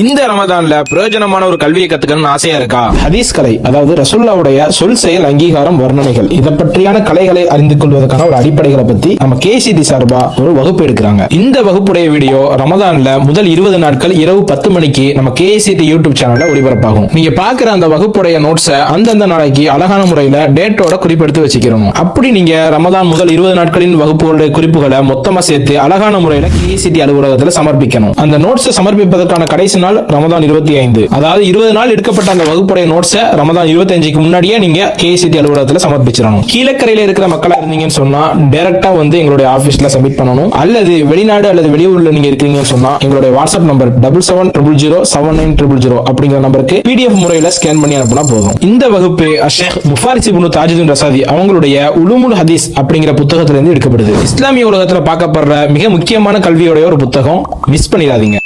இந்த ரமதான்ல பிரயோஜனமான ஒரு கல்வியை கத்துக்கணும்னு ஆசையா இருக்கா? ஹதீஸ் கலை, அதாவது ரசூலுல்லாஹ்வுடைய சொல் செயல் அங்கீகாரம் வர்ணனைகள், இதை பற்றியான கலைகளை அறிந்து கொள்வதற்கான ஒரு அடிப்படைகளை பத்தி நம்ம கேசிடி சார்பா ஒரு வகுப்பு எடுக்கிறாங்க. இந்த வகுப்புடைய வீடியோ ரமதான்ல முதல் 20 நாட்கள் இரவு 10 மணிக்கு நம்ம கேசிடி யூடியூப் சேனல்ல ஒளிபரப்பாகும். நீங்க பாக்குற அந்த வகுப்புடைய நோட்ஸை அந்தந்த நாளைக்கு அழகான முறையில டேட்டோட குறிப்பெடுத்து வச்சுக்கிறோம். அப்படி நீங்க ரமதான் முதல் 20 நாட்களின் வகுப்புகளுடைய குறிப்புகளை மொத்தமா சேர்த்து அழகான முறையில கேசிடி அலுவலகத்தில் சமர்ப்பிக்கணும். அந்த நோட்ஸ் சமர்ப்பிப்பதற்கான கடைசி நாள் ரமதான் 25. அதாவது 20 நாள் எடுக்கப்பட்ட அந்த வகுப்புடைய நோட்ஸை ரமதான் 25க்கு முன்னாடியே நீங்க கேசிடி அலுவலகத்தில் சமர்ப்பிச்சிடணும். கீழக்கரையில இருக்கிற மக்களா இருந்தீங்கன்னு சொன்னா டைரக்டா வந்து எங்களுடைய ஆபீஸ்ல சப்மிட் பண்ணணும். அல்லது வெளிநாடு அல்லது வெளியூர்ல நீங்க இருக்கீங்கன்னு சொன்னா எங்களுடைய வாட்ஸ்அப் நம்பர் 7700079000 அப்படிங்கிற நம்பருக்கு PDF முறையில ஸ்கேன் பண்ணி அனுப்புனா போதும். இந்த வகுப்பு ஷேக் முஃபாரிஸ் இப்னு தாஜுதீன் ரசாதி அவங்களுடைய உலூமுல் ஹதீஸ் அப்படிங்கிற புத்தகத்திலிருந்து எடுக்கப்படுது. இஸ்லாமிய உலகத்துல பார்க்கப்படுற மிக முக்கியமான கல்வியோட ஒரு புத்தகம். மிஸ் பண்ணிடாதீங்க.